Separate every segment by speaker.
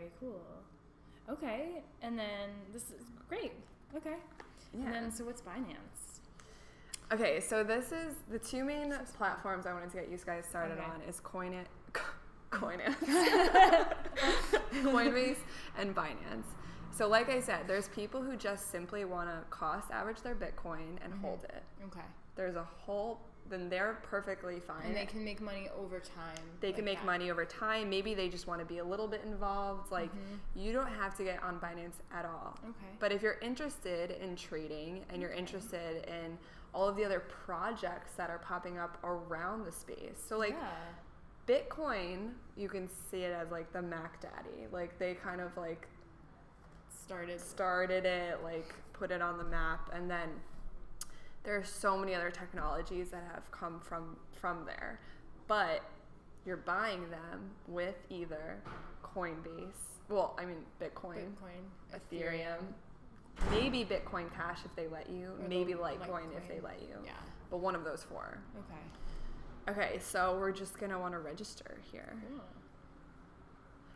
Speaker 1: Very cool. Okay, and then this is great. Okay. Yeah. And then, so what's Binance?
Speaker 2: Okay, so this is the two main platforms I wanted to get you guys started on is Coinance, Coinbase and Binance. So like I said, there's people who just simply want to cost average their Bitcoin and hold it.
Speaker 1: Okay.
Speaker 2: There's a whole, then they're perfectly fine.
Speaker 1: And they can make money over time.
Speaker 2: They can make money over time. Maybe they just want to be a little bit involved. Like, you don't have to get on Binance at all.
Speaker 1: Okay.
Speaker 2: But if you're interested in trading and you're interested in all of the other projects that are popping up around the space. So, like, Bitcoin, you can see it as, like, the Mac Daddy. Like, they kind of, like, started it, like, put it on the map, and then there are so many other technologies that have come from there, but you're buying them with either Coinbase, Bitcoin, Ethereum, maybe Bitcoin Cash if they let you, or maybe Litecoin if they let you. Yeah. But one of those four. Okay, so we're just gonna want to register here.
Speaker 1: Cool.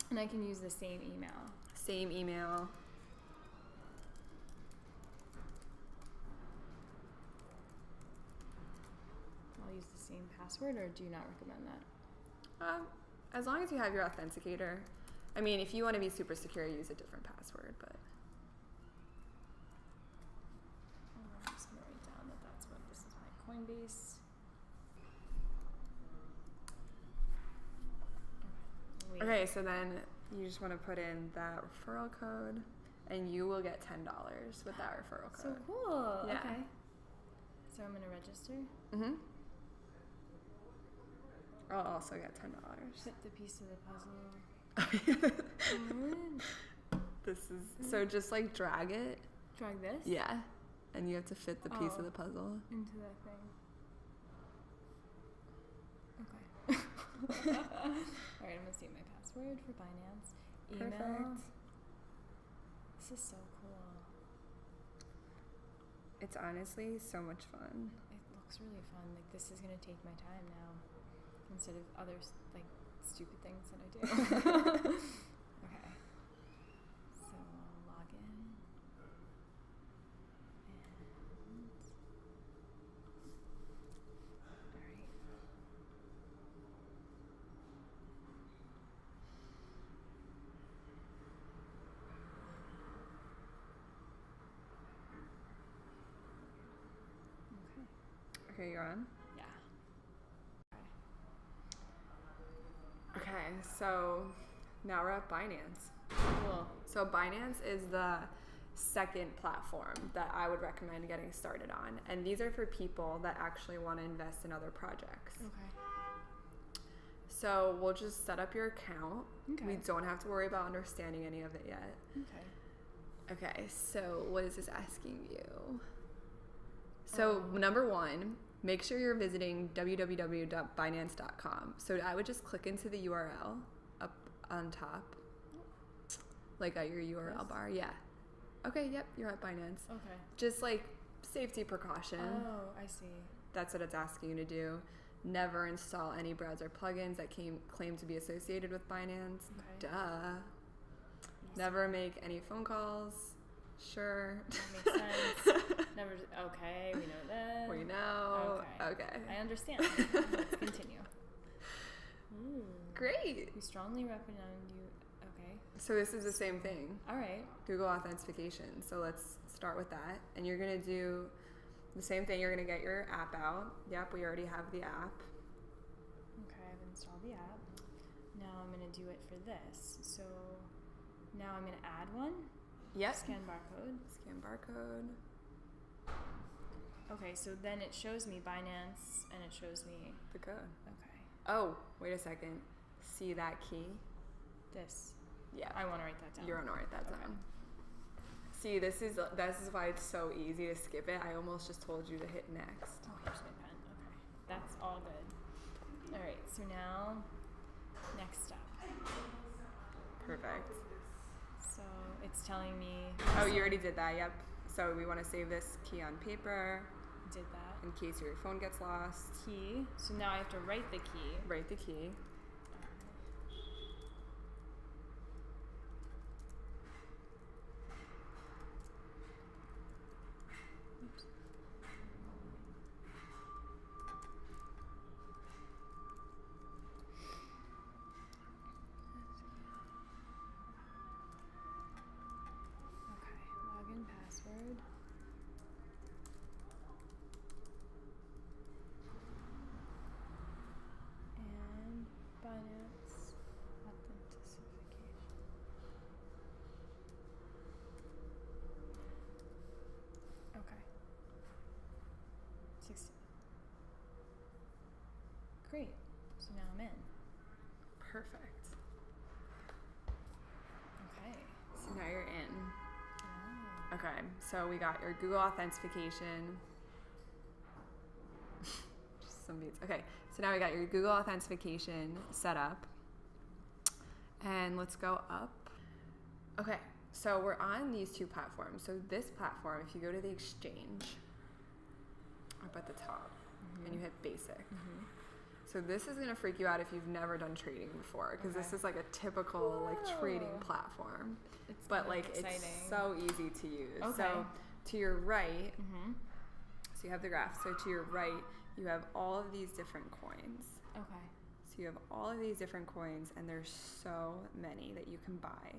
Speaker 1: And I can use the same email.
Speaker 2: Same email.
Speaker 1: I'll use the same password, or do you not recommend that?
Speaker 2: As long as you have your authenticator. I mean, if you want to be super secure, use a different password, but.
Speaker 1: I'm just going to write down that that's what this is, my Coinbase.
Speaker 2: Okay, so then you just want to put in that referral code, and you will get $10 with that referral code.
Speaker 1: So cool.
Speaker 2: Yeah.
Speaker 1: Okay. So I'm going to register.
Speaker 2: I'll also get $10.
Speaker 1: Fit the piece of the puzzle.
Speaker 2: This is so just like drag it.
Speaker 1: Drag this?
Speaker 2: Yeah. And you have to fit the piece of the puzzle
Speaker 1: into that thing. Okay. All right, I'm gonna see my password for Binance. Email.
Speaker 2: Perfect.
Speaker 1: This is so cool.
Speaker 2: It's honestly so much fun.
Speaker 1: It looks really fun. Like, this is gonna take my time now, instead of other like stupid things that I do. Okay. So I'll log in. And all right.
Speaker 2: Okay, you're on?
Speaker 1: Yeah.
Speaker 2: Okay, so now we're at Binance.
Speaker 1: Cool.
Speaker 2: So Binance is the second platform that I would recommend getting started on. And these are for people that actually want to invest in other projects.
Speaker 1: Okay.
Speaker 2: So we'll just set up your account.
Speaker 1: Okay.
Speaker 2: We don't have to worry about understanding any of it yet. Okay, so what is this asking you? So number one, make sure you're visiting www.binance.com. So I would just click into the URL up on top, like at your URL bar. Yeah. Okay, yep, you're at Binance.
Speaker 1: Okay.
Speaker 2: Just like safety precaution.
Speaker 1: Oh, I see.
Speaker 2: That's what it's asking you to do. Never install any browser plugins that claim to be associated with Binance.
Speaker 1: Okay.
Speaker 2: Duh. Never make any phone calls. Sure.
Speaker 1: That makes sense. Never. Okay, we know that.
Speaker 2: We know. Okay.
Speaker 1: I understand. Let's continue. Ooh.
Speaker 2: Great.
Speaker 1: We strongly recommend you. Okay.
Speaker 2: So this is the same thing.
Speaker 1: All right.
Speaker 2: Google authentication. So let's start with that. And you're going to do the same thing. You're going to get your app out. Yep, we already have the app.
Speaker 1: Okay, I've installed the app. Now I'm going to do it for this. So now I'm going to add one.
Speaker 2: Yep.
Speaker 1: Scan barcode.
Speaker 2: Scan barcode.
Speaker 1: Okay, so then it shows me Binance and it shows me
Speaker 2: the code.
Speaker 1: Okay.
Speaker 2: Oh, wait a second. See that key?
Speaker 1: This.
Speaker 2: Yeah.
Speaker 1: I want to write that down.
Speaker 2: You want to write that down. See, this is why it's so easy to skip it. I almost just told you to hit next.
Speaker 1: Oh, here's my pen. Okay. That's all good. All right, so now next step.
Speaker 2: Perfect.
Speaker 1: So it's telling me.
Speaker 2: Oh, you already did that. Yep. So we want to save this key on paper.
Speaker 1: Did that.
Speaker 2: In case your phone gets lost.
Speaker 1: Key. So now I have to write the key.
Speaker 2: Write the key.
Speaker 1: great. So now I'm in.
Speaker 2: Perfect.
Speaker 1: Okay.
Speaker 2: So now you're in.
Speaker 1: Oh.
Speaker 2: Okay, so we got your Google authentication. Just some beats. Okay, so now we got your Google authentication set up. And let's go up. Okay, so we're on these two platforms. So this platform, if you go to the exchange up at the top and you hit basic. So this is going to freak you out if you've never done trading before, because this is like a typical like trading platform.
Speaker 1: It's
Speaker 2: but
Speaker 1: kind of
Speaker 2: like
Speaker 1: exciting.
Speaker 2: It's so easy to use.
Speaker 1: Okay.
Speaker 2: So to your right, so you have the graph. So to your right, you have all of these different coins.
Speaker 1: Okay.
Speaker 2: So you have all of these different coins, and there's so many that you can buy.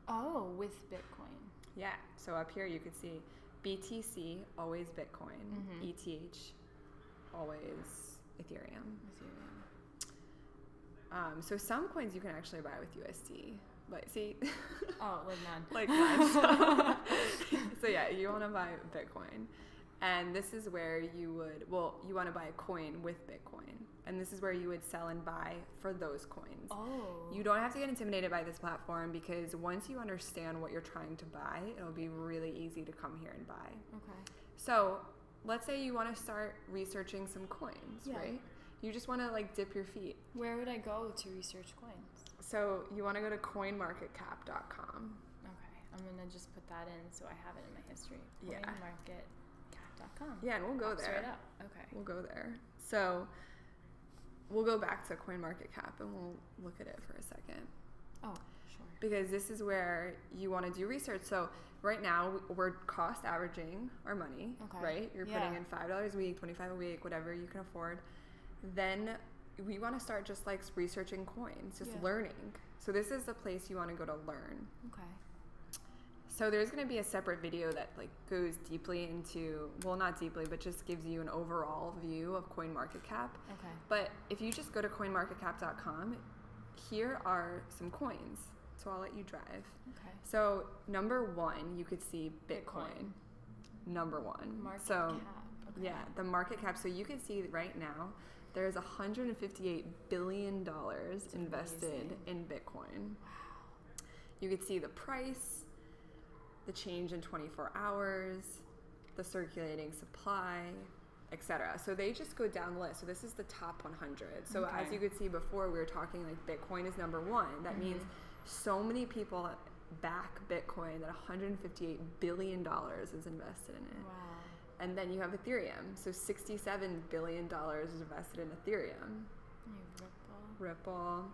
Speaker 1: Oh, with Bitcoin.
Speaker 2: Yeah. So up here you could see BTC, always Bitcoin. ETH, always Ethereum. So some coins you can actually buy with USD. But see,
Speaker 1: oh, like none.
Speaker 2: Like none. So yeah, you want to buy Bitcoin. And this is where you would, you want to buy a coin with Bitcoin. And this is where you would sell and buy for those coins.
Speaker 1: Oh.
Speaker 2: You don't have to get intimidated by this platform, because once you understand what you're trying to buy, it'll be really easy to come here and buy.
Speaker 1: Okay.
Speaker 2: So let's say you want to start researching some coins, right? You just want to like dip your feet.
Speaker 1: Where would I go to research coins?
Speaker 2: So you want to go to coinmarketcap.com.
Speaker 1: Okay. I'm going to just put that in so I have it in my history.
Speaker 2: Yeah.
Speaker 1: Coinmarketcap.com.
Speaker 2: Yeah, and we'll go
Speaker 1: Pops
Speaker 2: there.
Speaker 1: Right up. Okay.
Speaker 2: We'll go there. So we'll go back to CoinMarketCap and we'll look at it for a second.
Speaker 1: Oh, sure.
Speaker 2: Because this is where you want to do research. So right now we're cost averaging our money, right? You're putting in $5 a week, $25 a week, whatever you can afford. Then we want to start just like researching coins, just learning. So this is the place you want to go to learn.
Speaker 1: Okay.
Speaker 2: So there's going to be a separate video that like goes deeply into, well, not deeply, but just gives you an overall view of CoinMarketCap.
Speaker 1: Okay.
Speaker 2: But if you just go to coinmarketcap.com, here are some coins. So I'll let you drive.
Speaker 1: Okay.
Speaker 2: So number one, you could see Bitcoin. Number one.
Speaker 1: Market
Speaker 2: so
Speaker 1: cap. Okay.
Speaker 2: yeah, the market cap. So you can see right now there's $158 billion invested in Bitcoin.
Speaker 1: Wow.
Speaker 2: You could see the price, the change in 24 hours, the circulating supply, etc. So they just go down the list. So this is the top 100. So as you could see before, we were talking like Bitcoin is number one. That means so many people back Bitcoin that $158 billion is invested in it.
Speaker 1: Wow.
Speaker 2: And then you have Ethereum. So $67 billion is invested in Ethereum. Ripple.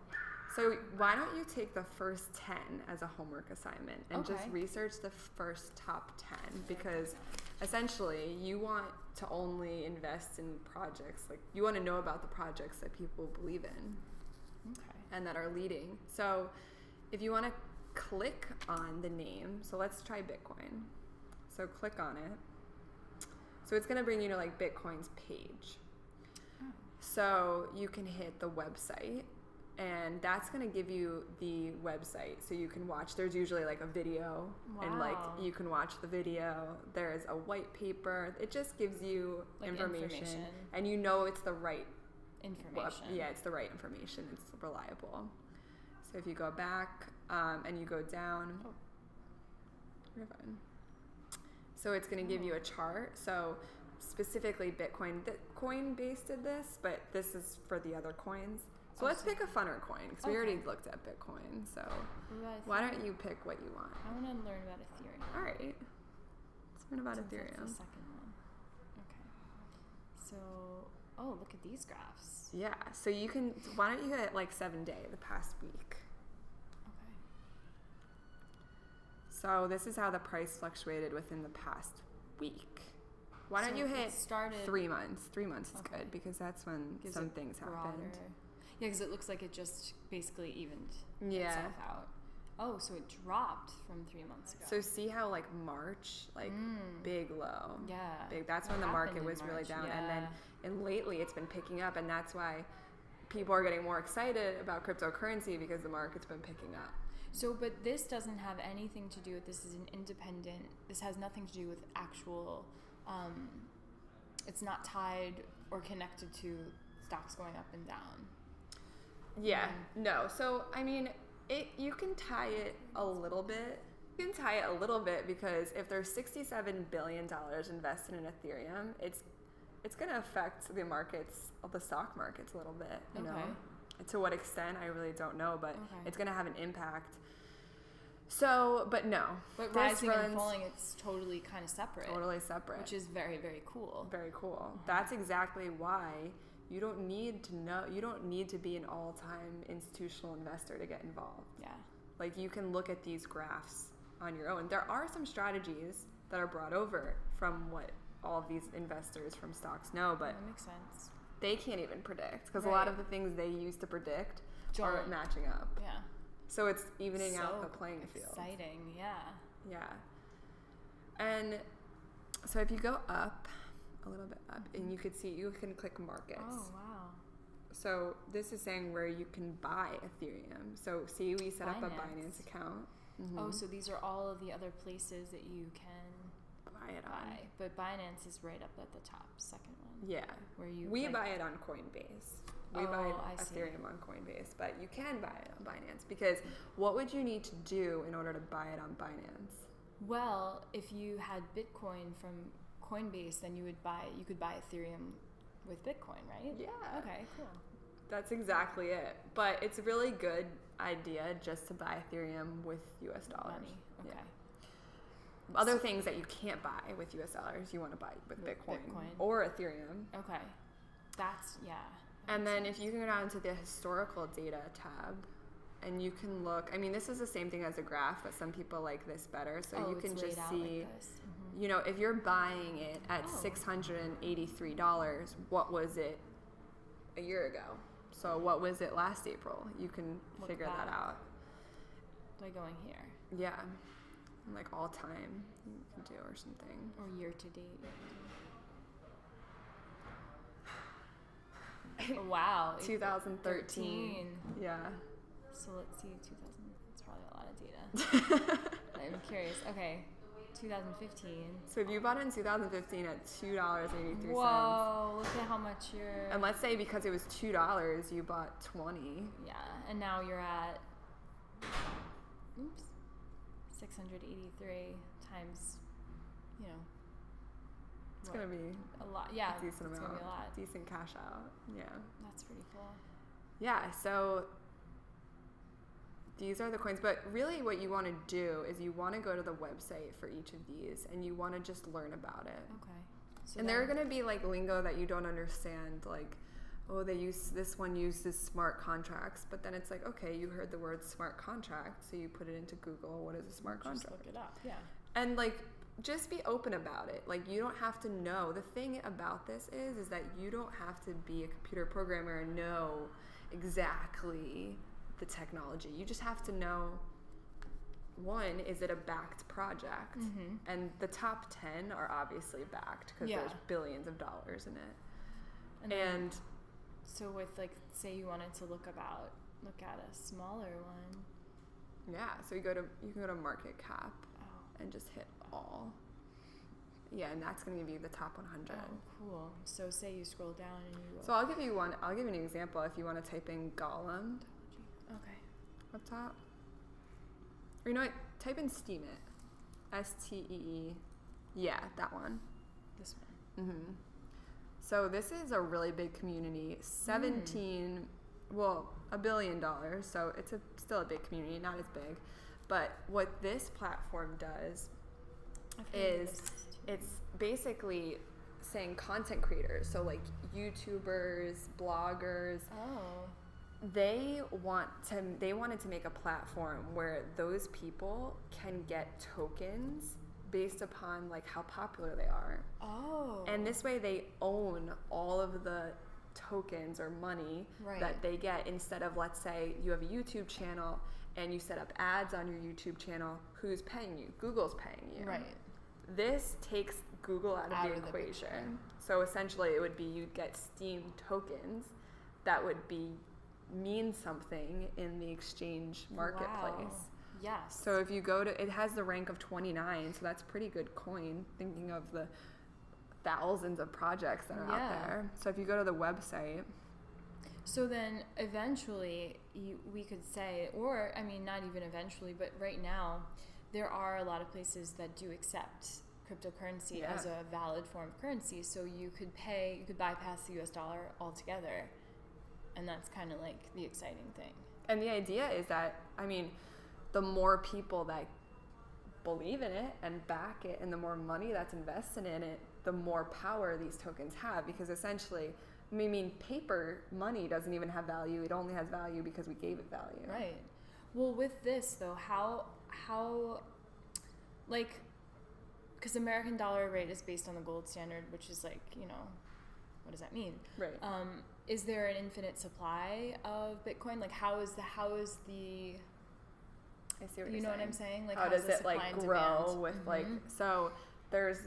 Speaker 2: So why don't you take the first 10 as a homework assignment and just research the first top 10, because essentially you want to only invest in projects, like you want to know about the projects that people believe in and that are leading. So if you want to click on the name, so let's try Bitcoin. So click on it. So it's going to bring you to like Bitcoin's page. So you can hit the website, and that's going to give you the website so you can watch. There's usually like a video and like you can watch the video. There's a white paper. It just gives you like information and you know it's the right information. It's the right information. It's reliable. So if you go back and you go down, you're fine. So it's going to give you a chart. So specifically Bitcoin, Coinbase did this, but this is for the other coins. So let's pick a funner coin, because we already looked at Bitcoin. So why don't you pick what you want?
Speaker 1: I want to learn about Ethereum.
Speaker 2: All right. Let's learn about Ethereum.
Speaker 1: That's the second one. Okay. So, look at these graphs.
Speaker 2: Yeah. So you can, why don't you hit like 7-day, the past week?
Speaker 1: Okay.
Speaker 2: So this is how the price fluctuated within the past week. Why don't you hit 3 months? 3 months is good, because that's when some things happened.
Speaker 1: Yeah, because it looks like it just basically evened itself out. Oh, so it dropped from 3 months ago.
Speaker 2: So see how like March, like big low.
Speaker 1: Yeah.
Speaker 2: Big. That's when the market was really down. Yeah. And lately it's been picking up, and that's why people are getting more excited about cryptocurrency, because the market's been picking up.
Speaker 1: So, but this doesn't have anything to do with, this is an independent, this has nothing to do with actual, it's not tied or connected to stocks going up and down.
Speaker 2: Yeah, no. So, I mean, you can tie it a little bit. You can tie it a little bit because if there's $67 billion invested in Ethereum, it's going to affect the stock markets a little bit, you know? To what extent, I really don't know, but it's going to have an impact. So, but no.
Speaker 1: But rising and falling, it's totally kind of separate.
Speaker 2: Totally separate.
Speaker 1: Which is very, very cool.
Speaker 2: Very cool. That's exactly why you don't need to be an all-time institutional investor to get involved.
Speaker 1: Yeah.
Speaker 2: Like, you can look at these graphs on your own. There are some strategies that are brought over from what all of these investors from stocks know, but
Speaker 1: that makes sense.
Speaker 2: They can't even predict because a lot of the things they use to predict aren't matching up.
Speaker 1: Yeah.
Speaker 2: So it's evening out the playing field.
Speaker 1: Exciting, yeah.
Speaker 2: Yeah. And so if you go up, a little bit up, and you can click markets.
Speaker 1: Oh, wow.
Speaker 2: So this is saying where you can buy Ethereum. So see, we set up a Binance account. Mm-hmm.
Speaker 1: Oh, so these are all of the other places that you can
Speaker 2: buy it on.
Speaker 1: But Binance is right up at the top, second one.
Speaker 2: Yeah. We buy it on Coinbase. We buy Ethereum on Coinbase, but you can buy it on Binance because what would you need to do in order to buy it on Binance?
Speaker 1: Well, if you had Bitcoin from Coinbase, then you could buy Ethereum with Bitcoin, right?
Speaker 2: Yeah.
Speaker 1: Okay, cool.
Speaker 2: That's exactly it. But it's a really good idea just to buy Ethereum with US dollars.
Speaker 1: Money. Okay.
Speaker 2: Yeah. Other things that you can't buy with US dollars, you want to buy with Bitcoin or Ethereum.
Speaker 1: Okay.
Speaker 2: And then if you can go down to the historical data tab, and you can look, I mean, this is the same thing as a graph, but some people like this better. So you can just see, you know, if you're buying it at $683, what was it a year ago? So what was it last April? You can figure that out.
Speaker 1: By going here.
Speaker 2: Yeah. Like all time you can do or something.
Speaker 1: Or year to date. Wow.
Speaker 2: 2013. Yeah.
Speaker 1: So let's see, 2000. That's probably a lot of data. I'm curious. Okay, 2015.
Speaker 2: So if you bought it in 2015 at $2.83.
Speaker 1: Whoa! Look at how much you're.
Speaker 2: And let's say because it was $2, you bought 20.
Speaker 1: Yeah, and now you're at. 683 times. You know.
Speaker 2: It's gonna be
Speaker 1: a lot. Yeah,
Speaker 2: a decent amount.
Speaker 1: Gonna be a lot.
Speaker 2: Decent cash out. Yeah.
Speaker 1: That's pretty cool.
Speaker 2: Yeah. So. These are the coins, but really what you want to do is you want to go to the website for each of these and you want to just learn about it.
Speaker 1: Okay. So
Speaker 2: and there are going to be like lingo that you don't understand, like, oh, this one uses smart contracts, but then it's like, okay, you heard the word smart contract, so you put it into Google, what is a smart contract?
Speaker 1: Just look it up, yeah.
Speaker 2: And like, just be open about it. Like, you don't have to know. The thing about this is that you don't have to be a computer programmer and know exactly the technology. You just have to know, one, is it a backed project?
Speaker 1: Mm-hmm.
Speaker 2: And the top 10 are obviously backed because there's billions of dollars in it. And
Speaker 1: so with, like, say you wanted to look at a smaller one.
Speaker 2: Yeah, so you can go to market cap and just hit all. Yeah, and that's going to give you the top 100.
Speaker 1: Oh, cool. So say you scroll down and you.
Speaker 2: So I'll give you an example if you want to type in Golem.
Speaker 1: Okay.
Speaker 2: Up top. Or you know what? Type in Steemit. STEE. Yeah, that one.
Speaker 1: This one.
Speaker 2: Mm-hmm. So this is a really big community. $1 billion. So it's still a big community, not as big. But what this platform does is it's basically saying content creators. So like YouTubers, bloggers.
Speaker 1: Oh.
Speaker 2: They wanted to make a platform where those people can get tokens based upon like how popular they are.
Speaker 1: Oh.
Speaker 2: And this way they own all of the tokens or money that they get, instead of, let's say you have a YouTube channel and you set up ads on your YouTube channel. Who's paying you? Google's paying you.
Speaker 1: Right.
Speaker 2: This takes Google out of the equation. So essentially it would be you'd get Steem tokens that would mean something in the exchange marketplace.
Speaker 1: Wow. Yes.
Speaker 2: So if you go to, it has the rank of 29, so that's pretty good coin, thinking of the thousands of projects that are out there. So if you go to the website,
Speaker 1: So then eventually we could say, or I mean, not even eventually, but right now, there are a lot of places that do accept cryptocurrency as a valid form of currency. So you could bypass the US dollar altogether. And that's kind of like the exciting thing.
Speaker 2: And the idea is that, I mean, the more people that believe in it and back it, and the more money that's invested in it, the more power these tokens have. Because essentially, I mean, paper money doesn't even have value. It only has value because we gave it value.
Speaker 1: Right. Well, with this though, how like, because American dollar rate is based on the gold standard, which is like, you know, what does that mean?
Speaker 2: Right.
Speaker 1: Is there an infinite supply of Bitcoin? Like, how is the
Speaker 2: I see what you're saying.
Speaker 1: You know what I'm saying? Like,
Speaker 2: how does it like grow with like, so there is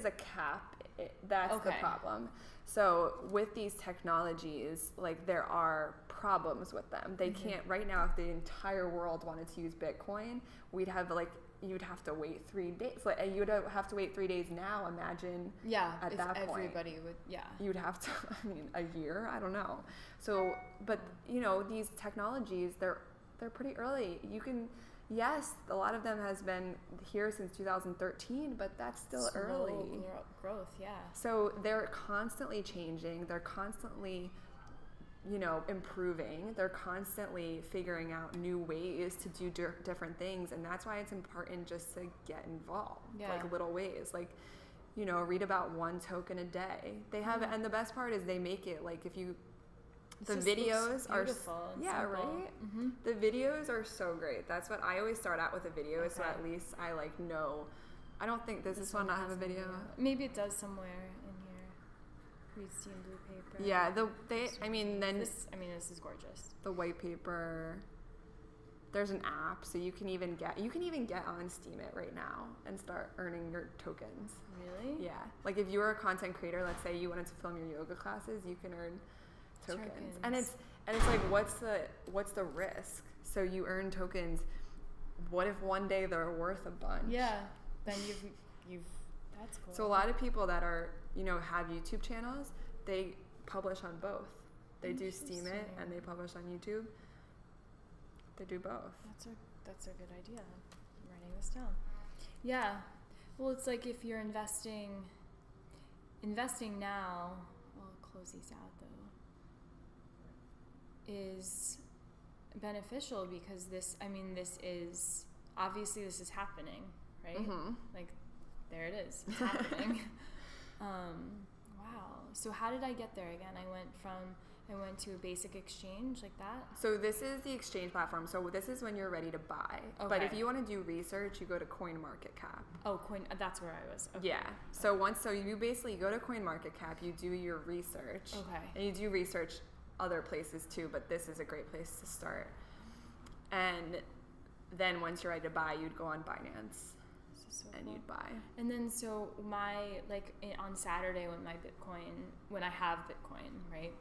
Speaker 2: a cap. That's the problem. So with these technologies, like, there are problems with them. They can't, right now, if the entire world wanted to use Bitcoin, you'd have to wait 3 days. Like, you'd have to wait 3 days now, imagine.
Speaker 1: Yeah,
Speaker 2: at that point.
Speaker 1: Everybody would,
Speaker 2: You'd have to, I mean, a year? I don't know. So, but, you know, these technologies, they're pretty early. You can, yes, a lot of them has been here since 2013, but that's still early.
Speaker 1: Growth, yeah.
Speaker 2: So they're constantly changing. They're constantly, you know, improving. They're constantly figuring out new ways to do different things. And that's why it's important just to get involved, like little ways. Like, you know, read about one token a day. They have, and the best part is they make it like, if you, the videos are
Speaker 1: simple.
Speaker 2: Right. The videos are so great. That's what I always start out with a video, so at least I like know. I don't think this one not have a video.
Speaker 1: Maybe it does somewhere in here. Read steam blue paper.
Speaker 2: Yeah, this
Speaker 1: is gorgeous.
Speaker 2: The white paper. There's an app, so you can even get on Steam it right now and start earning your tokens. Really? Yeah. Like, if you were a content creator, let's say you wanted to film your yoga classes, you can earn tokens. And it's like, what's the risk? So you earn tokens. What if one day they're worth a bunch?
Speaker 1: Yeah. Then you've that's cool.
Speaker 2: So a lot of people that are, you know, have YouTube channels, they publish on both. They do Steam it and they publish on YouTube. They do both.
Speaker 1: That's a good idea. I'm writing this down. Yeah. Well, it's like, if you're investing now, I'll close these out though, is beneficial because this is obviously, this is happening, right? Like, there it is. It's happening. Wow. So how did I get there again? I went to a basic exchange like that.
Speaker 2: So this is the exchange platform. So this is when you're ready to buy. Okay. But if you want to do research, you go to CoinMarketCap.
Speaker 1: Oh, that's where I was. Okay.
Speaker 2: Yeah. So you basically go to CoinMarketCap, you do your research. Okay. And you do research other places too, but this is a great place to start. And then once you're ready to buy, you'd go on Binance. And you'd buy. And then
Speaker 1: so on Saturday when I have Bitcoin, right?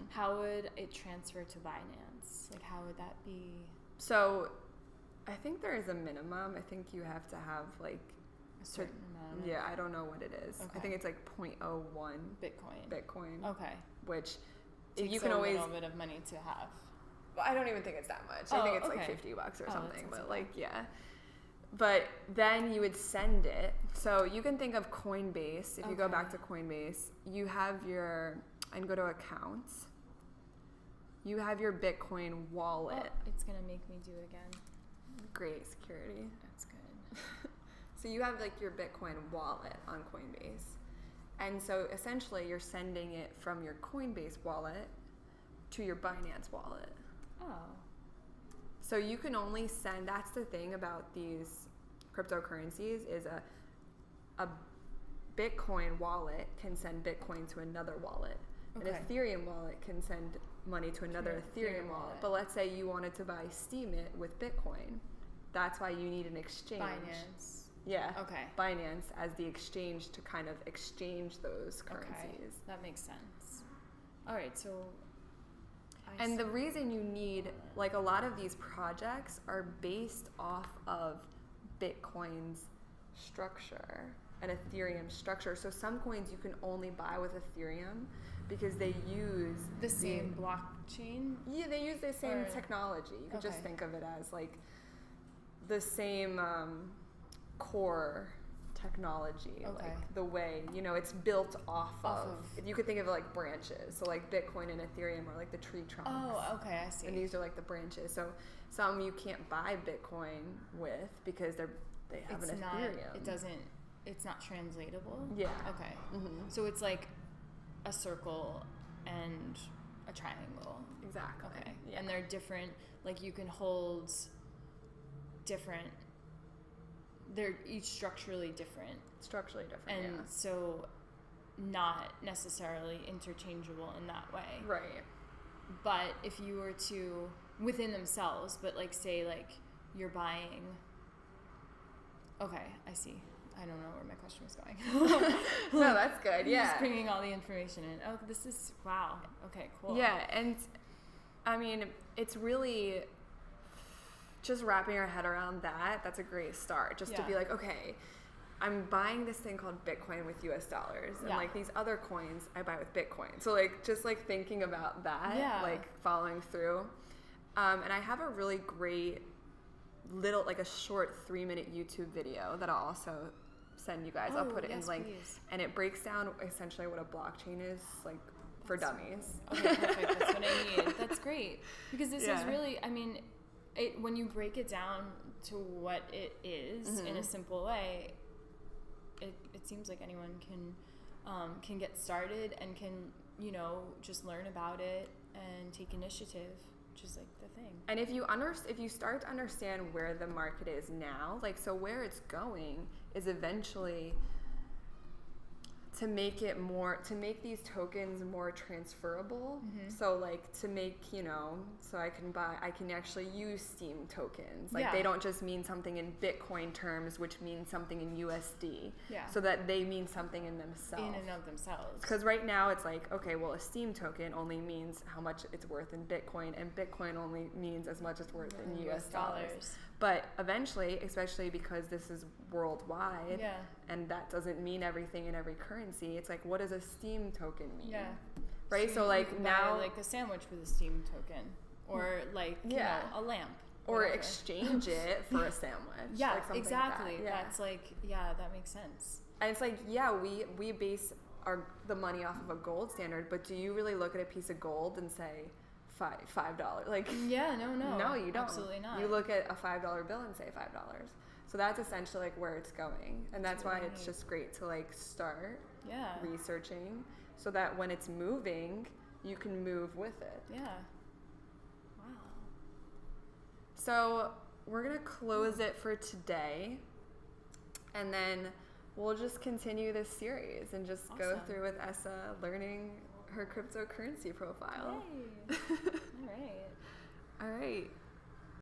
Speaker 1: How would it transfer to Binance? Like, how would that be?
Speaker 2: So I think there is a minimum. I think you have to have like
Speaker 1: a certain amount.
Speaker 2: Yeah, I don't know what it is. Okay. I think it's like 0.01 Bitcoin.
Speaker 1: Okay.
Speaker 2: Which
Speaker 1: you can always a little bit of money to have.
Speaker 2: Well, I don't even think it's that much. I think it's like $50 or something. But like, yeah. But then you would send it. So you can think of Coinbase. If you go back to Coinbase, you have and go to accounts. You have your Bitcoin wallet.
Speaker 1: Oh, it's going to make me do it again.
Speaker 2: Great security.
Speaker 1: That's good.
Speaker 2: So you have like your Bitcoin wallet on Coinbase. And so essentially you're sending it from your Coinbase wallet to your Binance wallet.
Speaker 1: Oh.
Speaker 2: So you can only send, that's the thing about these cryptocurrencies, is a Bitcoin wallet can send Bitcoin to another wallet. Okay. An Ethereum wallet can send money to another Ethereum wallet. But let's say you wanted to buy Steam it with Bitcoin. That's why you need an exchange.
Speaker 1: Binance.
Speaker 2: Yeah.
Speaker 1: Okay.
Speaker 2: Binance as the exchange to kind of exchange those currencies.
Speaker 1: Okay. That makes sense. All right, so...
Speaker 2: And the reason you need, like, a lot of these projects are based off of Bitcoin's structure and Ethereum structure. So some coins you can only buy with Ethereum because they use
Speaker 1: the same blockchain.
Speaker 2: Yeah, they use the same technology. You could just think of it as like the same core technology, like the way, you know, it's built off of. You could think of it like branches. So like Bitcoin and Ethereum are like the tree trunks.
Speaker 1: Oh, okay, I see.
Speaker 2: And these are like the branches. So some you can't buy Bitcoin with because they have an Ethereum.
Speaker 1: It's not translatable?
Speaker 2: Yeah.
Speaker 1: Okay. Mm-hmm. So it's like a circle and a triangle.
Speaker 2: Exactly.
Speaker 1: Okay.
Speaker 2: Yeah.
Speaker 1: And they're different, like you can hold different, they're each structurally different. And so not necessarily interchangeable in that way.
Speaker 2: Right.
Speaker 1: But if you were to, within themselves, but like say like you're buying, okay, I see. I don't know where my question was going.
Speaker 2: No, that's good. Yeah.
Speaker 1: Just bringing all the information in. Oh, this is, wow. Okay, cool.
Speaker 2: Yeah, and I mean, it's really just wrapping your head around that. That's a great start. Just to be like, okay, I'm buying this thing called Bitcoin with US dollars. And like these other coins I buy with Bitcoin. So like just like thinking about that, like following through. And I have a really great little, like a short 3-minute YouTube video that I'll also send you guys. I'll put it in link. Please. And it breaks down essentially what a blockchain is, like for dummies.
Speaker 1: Okay, perfect. That's what I need. That's great. Because this is really, I mean, when you break it down to what it is in a simple way, it seems like anyone can get started and can, you know, just learn about it and take initiative. Which is like the thing.
Speaker 2: And if you start to understand where the market is now, like, so where it's going is eventually to make these tokens more transferable. So like to make, you know, so I can actually use Steam tokens. Like they don't just mean something in Bitcoin terms, which means something in USD. Yeah. So that they mean something in themselves.
Speaker 1: In and of themselves.
Speaker 2: Because right now it's like, okay, well, a Steam token only means how much it's worth in Bitcoin, and Bitcoin only means as much it's worth in US dollars. But eventually, especially because this is worldwide, and that doesn't mean everything in every currency, it's like, what does a Steam token mean? Yeah. Right? So like now,
Speaker 1: like a sandwich with a Steam token, or like you know, a lamp,
Speaker 2: or exchange it for a sandwich.
Speaker 1: Yeah,
Speaker 2: like
Speaker 1: exactly.
Speaker 2: Like that.
Speaker 1: That's like, that makes sense.
Speaker 2: And it's like, we base the money off of a gold standard, but do you really look at a piece of gold and say $5? Like, no, you don't.
Speaker 1: Absolutely not.
Speaker 2: You look at a $5 bill and say $5. So that's essentially like where it's going, and that's why it's just great to like start researching, so that when it's moving, you can move with it.
Speaker 1: Yeah. Wow.
Speaker 2: So we're gonna close it for today, and then we'll just continue this series and just go through with Essa learning her cryptocurrency profile.
Speaker 1: Yay. All right.
Speaker 2: All right.